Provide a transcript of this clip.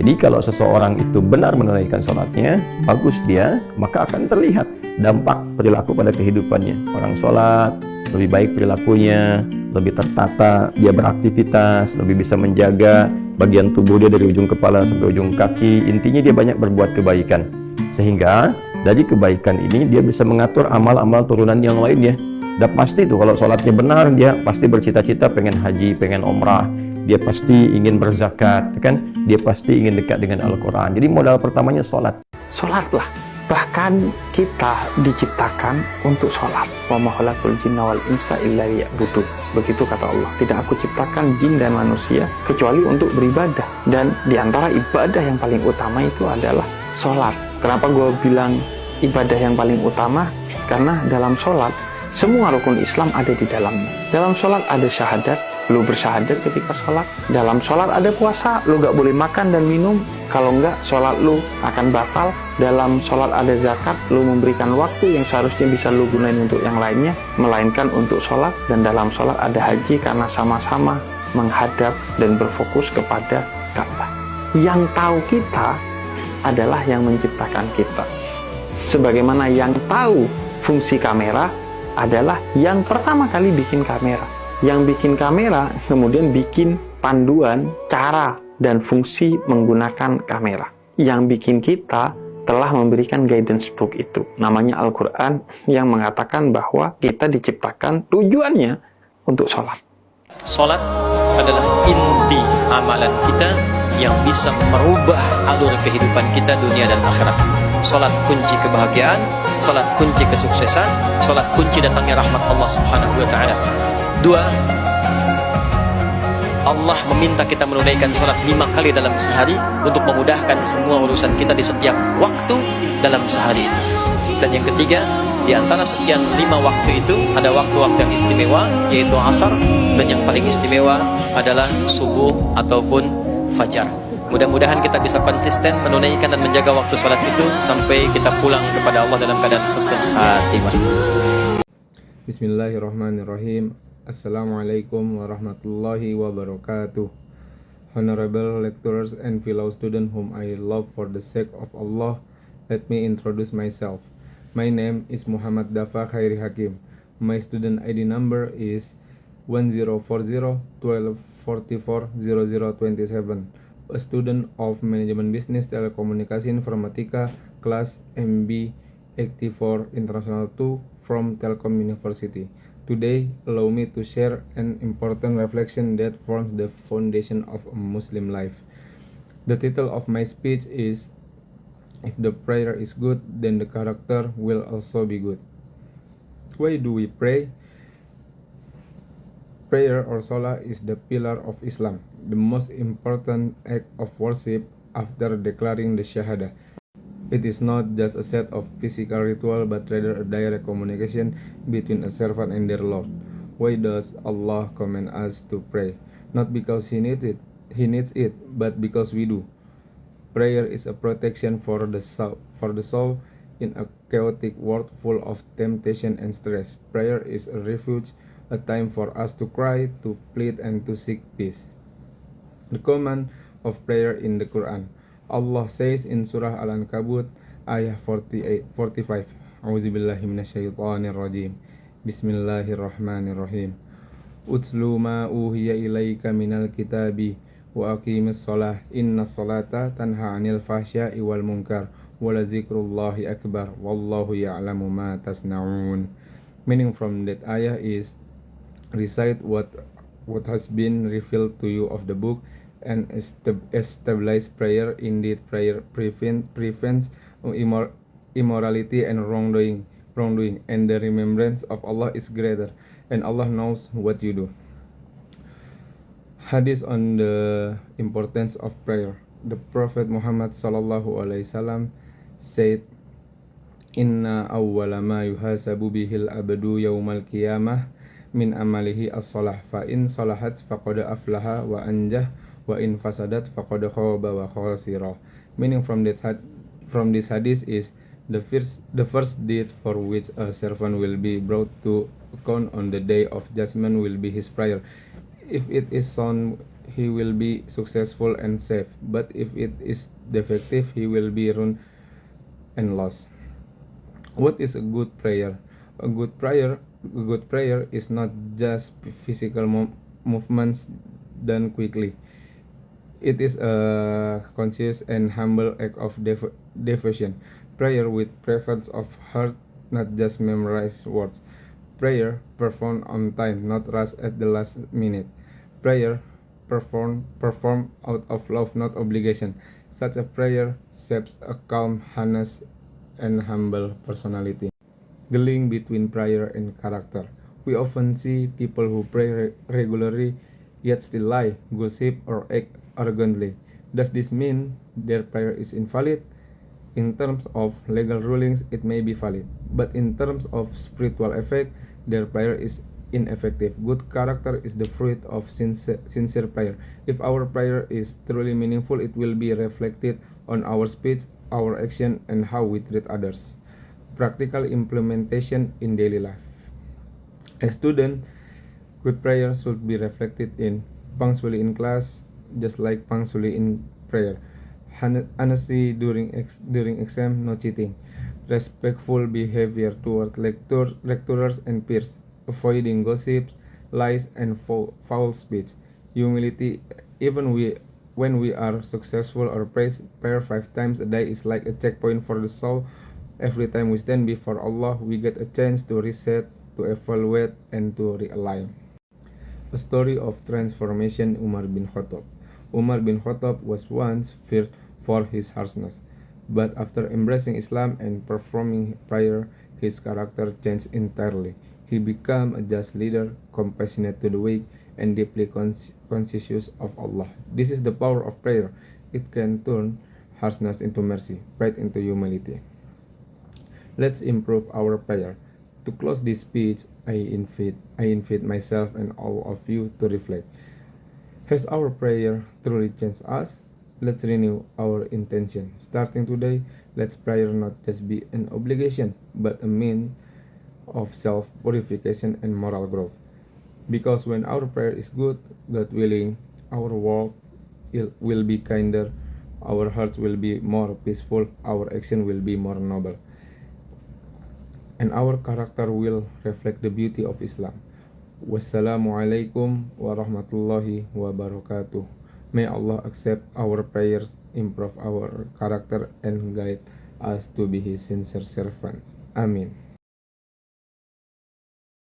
Jadi kalau seseorang itu benar menunaikan sholatnya, bagus dia, maka akan terlihat dampak perilaku pada kehidupannya. Orang sholat, lebih baik perilakunya, lebih tertata, dia beraktivitas, lebih bisa menjaga bagian tubuh dia dari ujung kepala sampai ujung kaki. Intinya dia banyak berbuat kebaikan. Sehingga dari kebaikan ini dia bisa mengatur amal-amal turunan yang lainnya. Dan pasti tuh kalau sholatnya benar, dia pasti bercita-cita pengen haji, pengen umrah, dia pasti ingin berzakat, kan? Dia pasti ingin dekat dengan Al-Quran. Jadi modal pertamanya sholat. Sholatlah. Bahkan kita diciptakan untuk sholat. Wa ma khalaqtul jinna wal insa illa liya'budun. Begitu kata Allah. Tidak aku ciptakan jin dan manusia kecuali untuk beribadah. Dan diantara ibadah yang paling utama itu adalah sholat. Kenapa gue bilang ibadah yang paling utama? Karena dalam sholat semua rukun Islam ada di dalamnya. Dalam sholat ada syahadat, lu bersyahadat ketika sholat. Dalam sholat ada puasa, lu gak boleh makan dan minum. Kalau enggak, sholat lu akan batal. Dalam sholat ada zakat, lu memberikan waktu yang seharusnya bisa lu gunain untuk yang lainnya, melainkan untuk sholat. Dan dalam sholat ada haji karena sama-sama menghadap dan berfokus kepada Ka'bah. Yang tahu kita adalah yang menciptakan kita. Sebagaimana yang tahu fungsi kamera adalah yang pertama kali bikin kamera. Yang bikin kamera kemudian bikin panduan cara dan fungsi menggunakan kamera. Yang bikin kita telah memberikan guidance book itu, namanya Al-Quran, yang mengatakan bahwa kita diciptakan tujuannya untuk sholat. Sholat adalah inti amalan kita yang bisa merubah alur kehidupan kita dunia dan akhirat. Sholat kunci kebahagiaan, sholat kunci kesuksesan, sholat kunci datangnya rahmat Allah Subhanahu wa Ta'ala. 2. Allah meminta kita menunaikan sholat 5 kali dalam sehari untuk memudahkan semua urusan kita di setiap waktu dalam sehari itu. Dan yang ketiga, di antara sekian 5 waktu itu ada waktu-waktu yang istimewa, yaitu asar, dan yang paling istimewa adalah subuh ataupun fajar. Mudah-mudahan kita bisa konsisten menunaikan dan menjaga waktu salat itu sampai kita pulang kepada Allah dalam keadaan husnul khatimah. Bismillahirrahmanirrahim. Assalamualaikum warahmatullahi wabarakatuh. Honorable lecturers and fellow students whom I love for the sake of Allah, let me introduce myself. My name is Muhammad Dafa Khairi Hakim. My student ID number is 1040-1244-0027. A student of Management Business Telekomunikasi Informatika Class MB 84 International 2 from Telkom University. Today, allow me to share an important reflection that forms the foundation of a Muslim life. The title of my speech is, If the prayer is good, then the character will also be good. Why do we pray? Prayer or salah is the pillar of Islam, the most important act of worship after declaring the Shahada. It is not just a set of physical ritual, but rather a direct communication between a servant and their Lord. Why does Allah command us to pray? Not because He needs it, but because we do. Prayer is a protection for the soul in a chaotic world full of temptation and stress. Prayer is a refuge, a time for us to cry, to plead, and to seek peace. The command of prayer in the Quran. Allah says in Surah Al-Ankabut, ayah 45, A'udzubillahi minasyaitonir rajim. Bismillahirrahmanirrahim. Utslu ma uhiya ilaika minal kitabi wa aqimis shalah innas salata tanha 'anil fahsya'i wal munkar wa la dzikrullahi akbar wallahu ya'lamu ma tasna'un. Meaning from that ayah is, recite what has been revealed to you of the book and establish prayer. Indeed, prayer prevents immorality and wrongdoing, and the remembrance of Allah is greater, and Allah knows what you do. Hadith on the importance of prayer. The Prophet Muhammad sallallahu alaihi wasallam said, Inna awwala ma yuhasabu bihil abdu yawmal qiyamah min amalihi as-salah, fa in salahat faqad aflaha wa anjah, wa in fasadat faqad khaba wa khasira. Meaning from this hadith is, the first deed for which a servant will be brought to account on the day of judgment will be his prayer. If it is sound, he will be successful and safe. But if it is defective, he will be ruined and lost. What is a good prayer? A good prayer is not just physical movements done quickly. It is a conscious and humble act of devotion. Prayer with presence of heart, not just memorized words. Prayer performed on time, not rushed at the last minute. Prayer performed out of love, not obligation. Such a prayer shapes a calm, honest, and humble personality. The link between prayer and character. We often see people who pray regularly yet still lie, gossip, or act arrogantly. Does this mean their prayer is invalid? In terms of legal rulings, it may be valid, but in terms of spiritual effect, their prayer is ineffective. Good character is the fruit of sincere prayer. If our prayer is truly meaningful, it will be reflected on our speech, our action, and how we treat others. Practical implementation in daily life. As student, good prayer should be reflected in punctuality in class, just like punctuality in prayer. Honesty during exam, no cheating. Respectful behavior toward lecturers and peers. Avoiding gossips, lies, and foul speech. Humility, even when we are successful or praised, prayer 5 times a day is like a checkpoint for the soul. Every time we stand before Allah, we get a chance to reset, to evaluate, and to realign. A story of transformation. Umar bin Khattab. Umar bin Khattab was once feared for his harshness, but after embracing Islam and performing prayer, his character changed entirely. He became a just leader, compassionate to the weak, and deeply conscious of Allah. This is the power of prayer. It can turn harshness into mercy, pride into humility. Let's improve our prayer. To close this speech, I invite myself and all of you to reflect. Has our prayer truly changed us? Let's renew our intention. Starting today, let's prayer not just be an obligation, but a means of self-purification and moral growth. Because when our prayer is good, God willing, our world will be kinder, our hearts will be more peaceful, our action will be more noble, and our character will reflect the beauty of Islam. Wassalamualaikum warahmatullahi wabarakatuh. May Allah accept our prayers, improve our character, and guide us to be His sincere servants. Amin.